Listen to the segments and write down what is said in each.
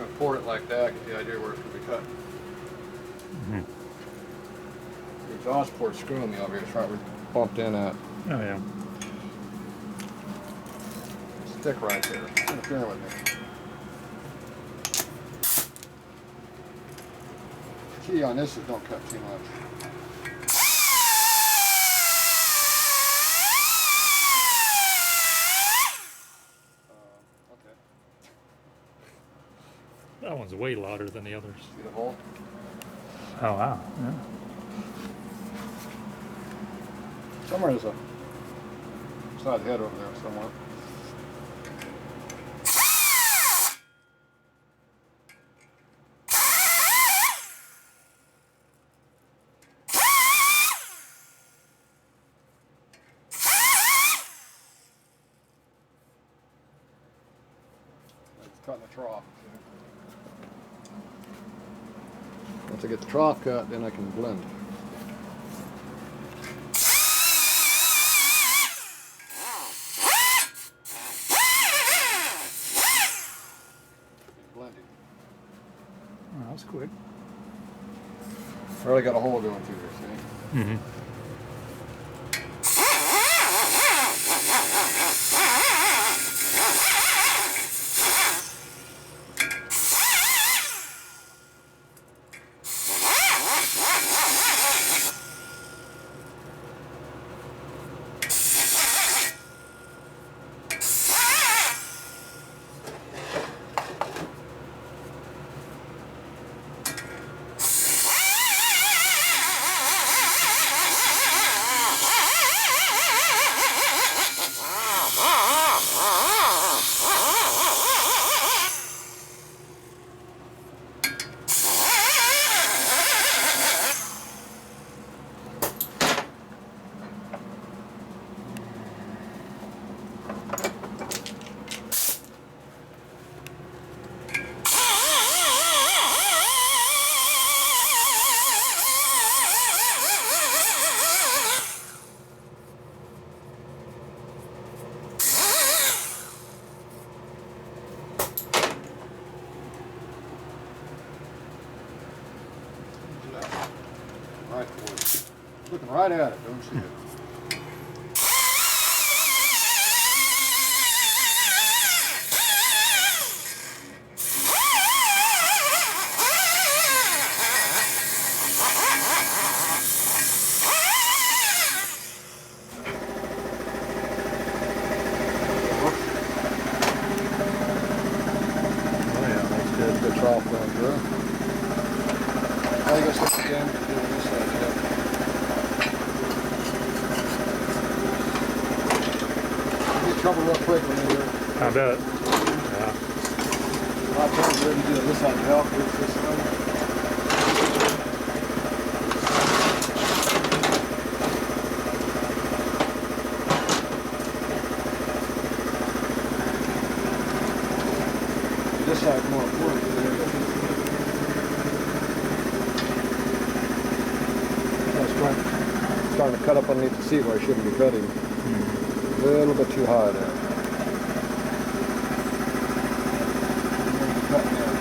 going to pour it like that, get the idea where it's going to be cut. The exhaust port's screwing me over here. It's right where it's bumped in at. Oh yeah. Stick right there. It's interfering with me. Key on this is don't cut too much. Okay. That one's way louder than the others. See the hole? Oh wow. Yeah. Somewhere there's a side head over there somewhere. It's cutting the trough. Once I get the trough cut, then I can blend. Blending. Oh, that was quick. I already got a hole going through there, see? Mm-hmm. Right for it. Looking right at it, don't see it. Oh yeah, that's good. Good trough going through. I guess this again, do this side, yeah. You get trouble real quick when you're I bet. Yeah. a lot of times you're ready to do this side to help with this one. This side's more important. That's starting to cut up underneath the seat where I shouldn't be cutting. A little bit too high there. Cut there.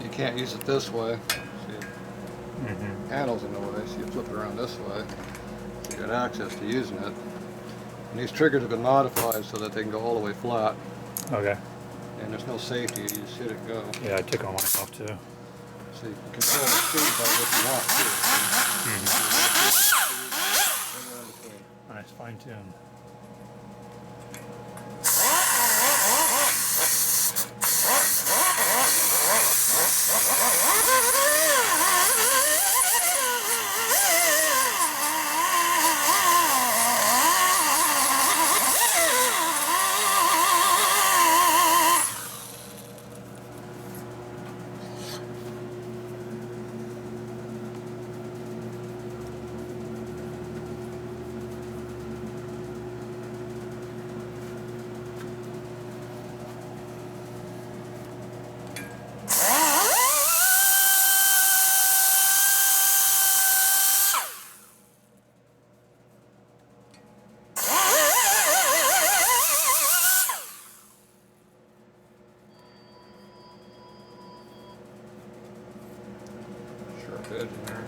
You can't use it this way. See, Mm-hmm. handle's in the way, so you flip it around this way. So you got access to using it. And these triggers have been modified so that they can go all the way flat. Okay. And there's no safety, you just hit it and go. Yeah, I took all mine off too. So you can control the speed by what you want too. Mm-hmm. Nice, fine tune. Sharp edge in there.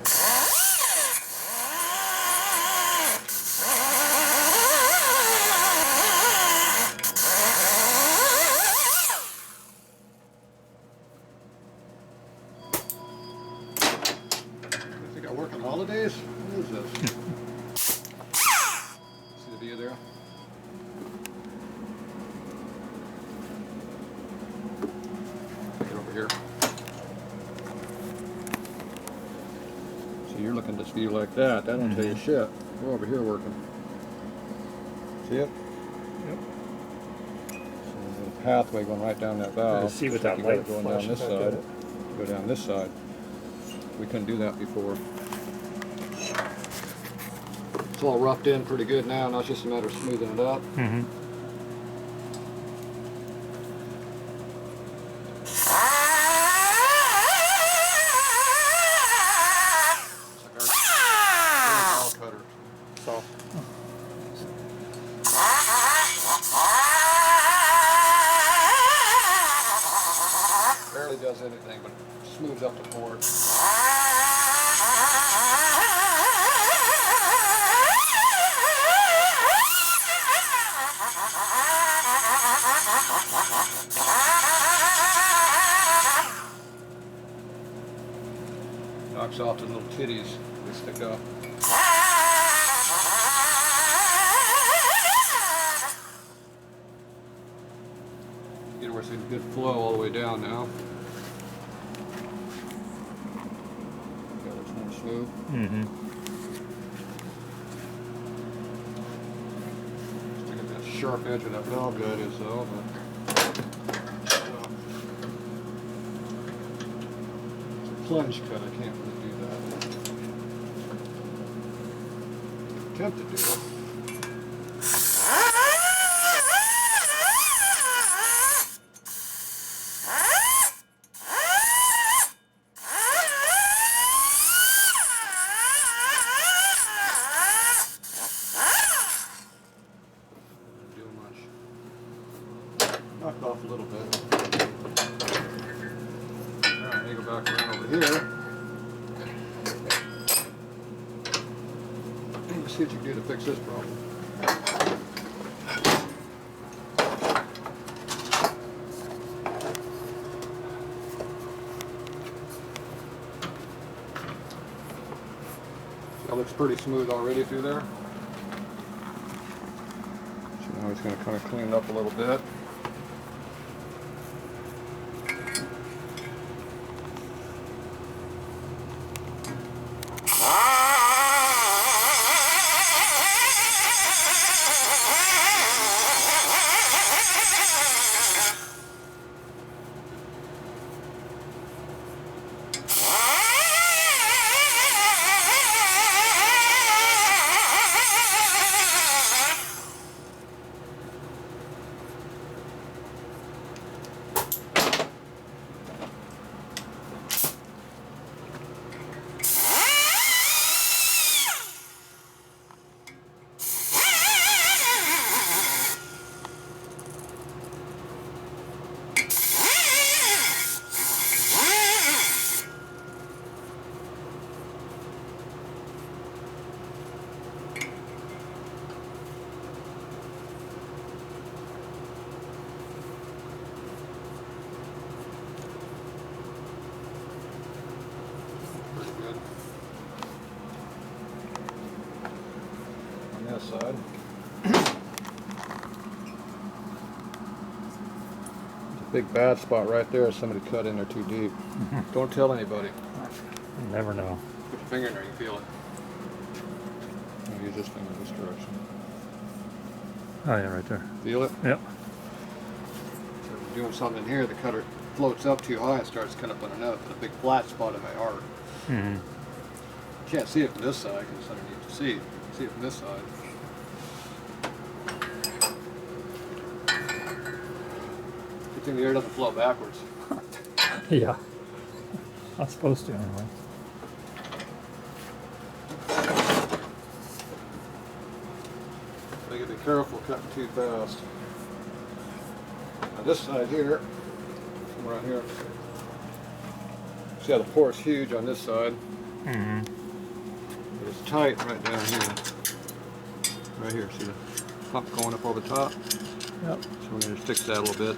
I think I work on holidays? What is this? See the view there? Get over here. So you're looking at this view like that. That don't tell you shit. We're over here working. See it? Yep. So there's a pathway going right down that valve. See what Looks like that you gotta light go down this flashing back at side. it. Go down this side. We couldn't do that before. It's all roughed in pretty good now. Now it's just a matter of smoothing it up. Mm-hmm. It's like our cutter. So, Barely does anything, but smooths up the port. Knocks off the little titties that stick up. Get where it's in good flow all the way down now. That looks more smooth. mm-hmm. Still got that sharp edge of that valve guide is though, but plunge cut, I can't really do that. Attempt to do it. Doesn't do much. Knocked off a little bit. Alright, let me go back around over here. Let's see what you can do to fix this problem. That looks pretty smooth already through there. So now he's going to kind of clean it up a little bit. side. There's a big bad spot right there. Somebody cut in there too deep. Don't tell anybody. You never know. Put your finger in there, you feel it. Use this finger this direction. Oh yeah, right there. Feel it? Yep. So if you're doing something in here, the cutter floats up too high and starts cutting up underneath. A big flat spot in my arc. Mm-hmm. You can't see it from this side because it's underneath the seat. You can see it from this side. Good thing the air doesn't flow backwards. Yeah. Not supposed to anyway. So you gotta be careful cutting too fast. Now this side here, right here, see how the pore is huge on this side? Mm-hmm. But it's tight right down here. Right here, see the pump going up over the top? Yep. So we're gonna fix that a little bit.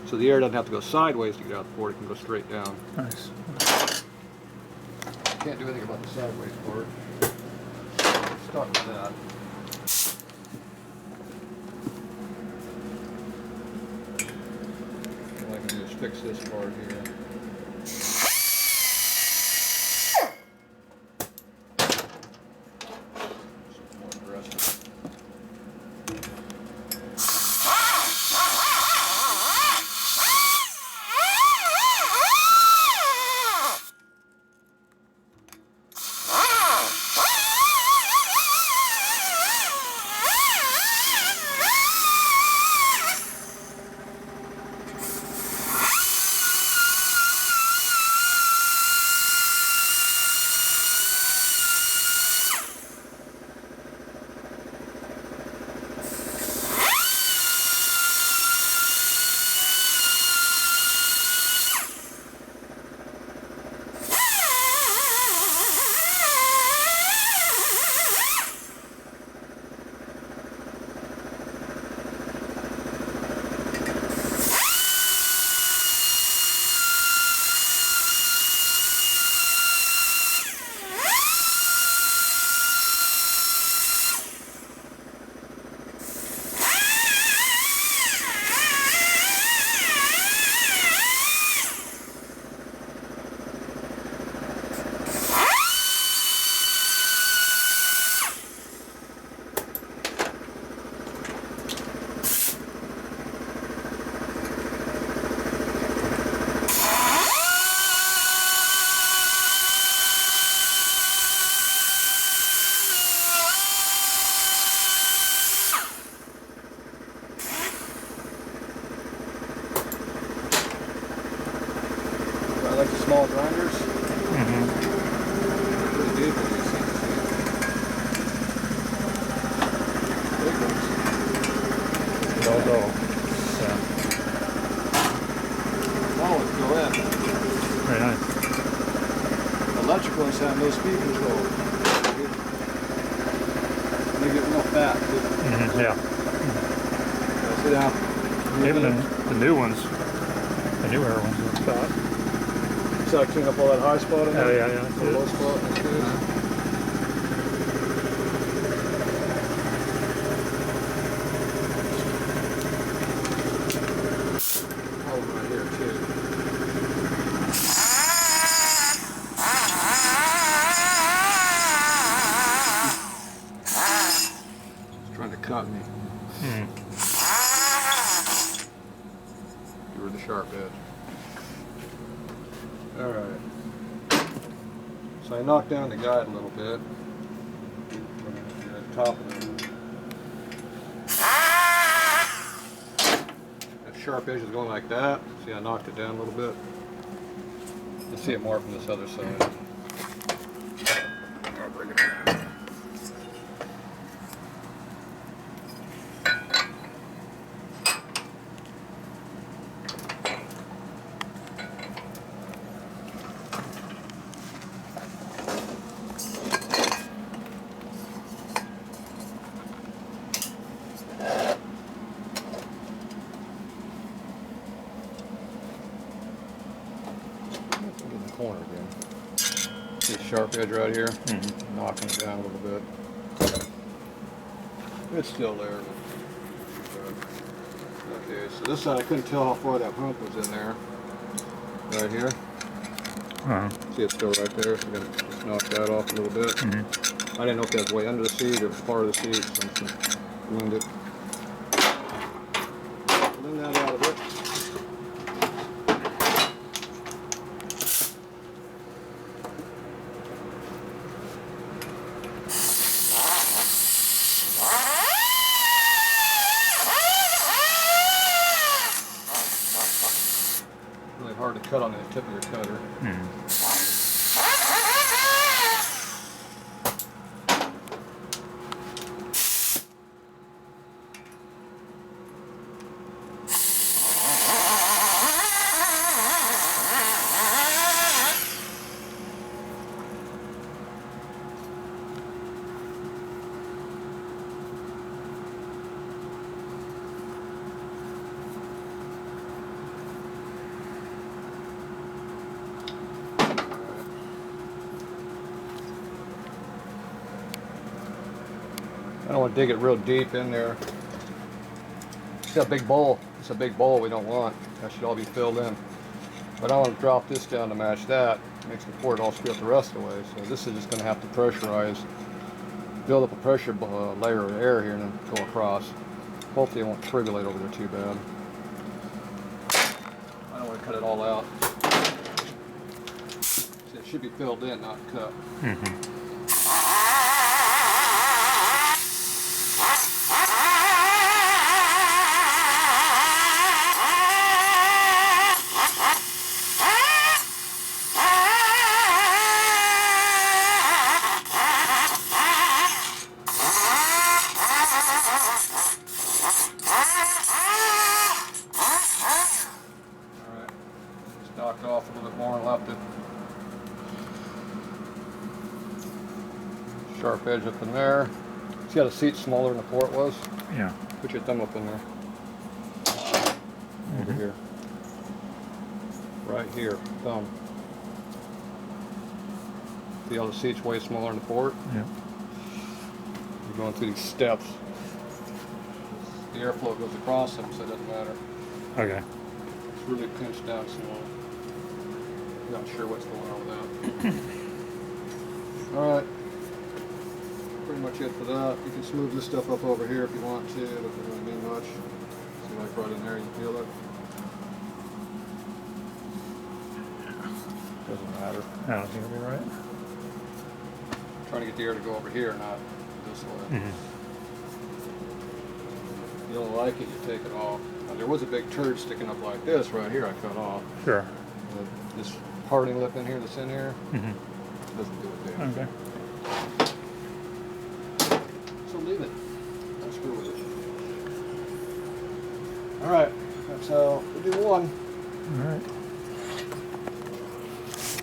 So the air doesn't have to go sideways to get out the port, it can go straight down. Nice. Can't do anything about the sideways part. Stuck with that. All I can do is fix this part here. Some more aggressive. I like the small grinders. Mm-hmm. Pretty deep in these things. Big ones. They'll go. Yeah. Wallet go in. Very nice. Electrical ones have no speed control. They get real fat too. Mm-hmm. Yeah. Sit down. Even the new ones, the newer ones are fat. So I clean up all that high spot in there? Oh, yeah. The low spot, that's good. Oh, right here too. It's trying to cut me. Mm. You were the sharp edge. Alright. So I knocked down the guide a little bit. Top of it. That sharp edge is going like that. See, I knocked it down a little bit. You'll see it more from this other side. I'll bring it down. In the corner again. See the sharp edge right here? Mm-hmm. Knocking it down a little bit. It's still there. Okay, so this side I couldn't tell how far that hump was in there. Right here. See, it's still right there, so I'm going to just knock that off a little bit. I didn't know if that was way under the seat or part of the seat, so I'm just going to wound it. Clean that out of it. Really hard to cut on the tip of your cutter. I don't want to dig it real deep in there. It's got a big bowl. It's a big bowl we don't want. That should all be filled in. But I want to drop this down to match that. Makes the port all screw up the rest of the way. So this is just going to have to pressurize, build up a pressure layer of air here and then go across. Hopefully it won't turbulate over there too bad. I don't want to cut it all out. See, it should be filled in, not cut. Knocked off a little bit more and left it. Sharp edge up in there. See how the seat's smaller than the port was? Yeah. Put your thumb up in there. Over here. Right here. Thumb. See how the seat's way smaller than the port? Yeah. You're going through these steps. The airflow goes across them, so it doesn't matter. Okay. It's really pinched down small. Not sure what's going on with that. Alright. Pretty much it for that. You can smooth this stuff up over here if you want to, but it doesn't really mean much. See, like right in there, you feel it? Doesn't matter. I don't think it'll be right. Trying to get the air to go over here, not this way. If you don't like it, you take it off. Now, there was a big turd sticking up like this right here I cut off. Sure. This parting lip in here that's in here doesn't do it there. Okay. So leave it. Don't screw with it. Alright, that's how we do one. Alright.